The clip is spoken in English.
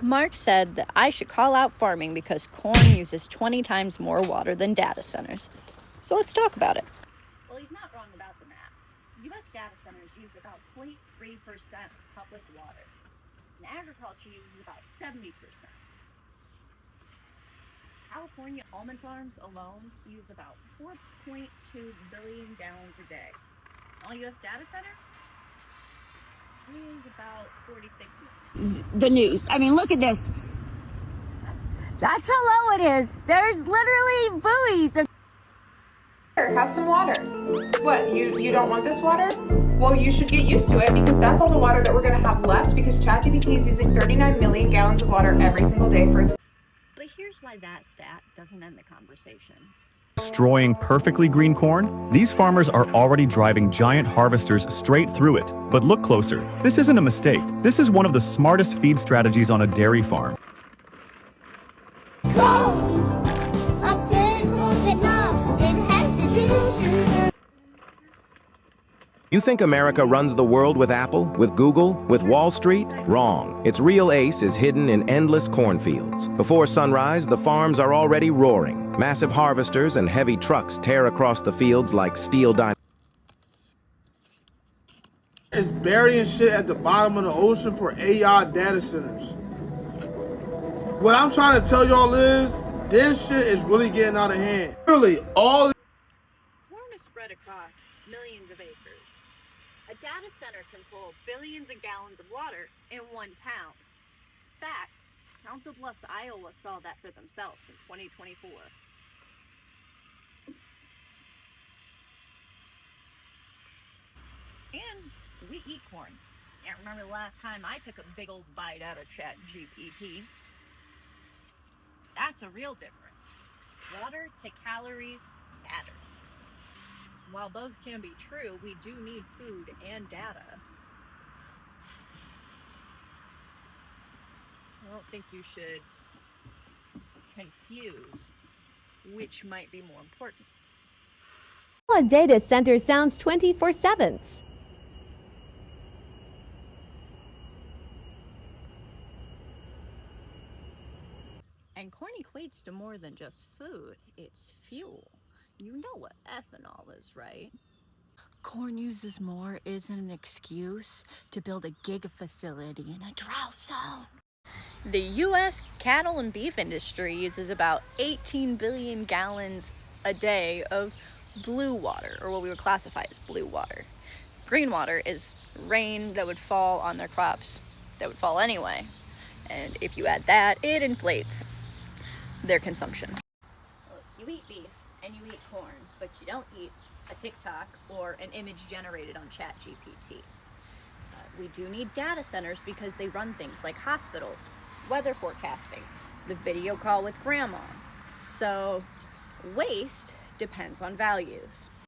Mark said that I should call out farming because corn uses 20 times more water than data centers. So let's talk about it. Well, he's not wrong about the math. U.S. data centers use about 0.3% public water, and agriculture uses about 70%. California almond farms alone use about 4.2 billion gallons a day. All U.S. data centers use about 46 million. The news. I mean, look at this. That's how low it is. There's literally buoys. Here, have some water. What, you don't want this water? Well, you should get used to it because that's all the water that we're going to have left because ChatGPT is using 39 million gallons of water every single day for its... But here's why that stat doesn't end the conversation. Destroying perfectly green corn? These farmers are already driving giant harvesters straight through it. But look closer. This isn't a mistake. This is one of the smartest feed strategies on a dairy farm. You think America runs the world with Apple, with Google, with Wall Street? Wrong. Its real ace is hidden in endless cornfields. Before sunrise, the farms are already roaring. Massive harvesters and heavy trucks tear across the fields like steel dynamite. It's burying shit at the bottom of the ocean for AI data centers. What I'm trying to tell y'all is, this shit is really getting out of hand. Literally, all Corn is spread across millions of acres. A data center can pull billions of gallons of water in one town. In fact, Council Bluffs, Iowa saw that for themselves in 2024. And we eat corn. Can't remember the last time I took a big old bite out of ChatGPT. That's a real difference. Water to calories matter. While both can be true, we do need food and data. I don't think you should confuse which might be more important. A data center sounds 24/7. And corn equates to more than just food, it's fuel. You know what ethanol is, right? Corn uses more isn't an excuse to build a giga facility in a drought zone. The U.S. cattle and beef industry uses about 18 billion gallons a day of blue water, or what we would classify as blue water. Green water is rain that would fall on their crops that would fall anyway. And if you add that, it inflates their consumption. You eat beef and you eat corn, but you don't eat a TikTok or an image generated on ChatGPT. We do need data centers because they run things like hospitals, weather forecasting, the video call with grandma. So waste depends on values.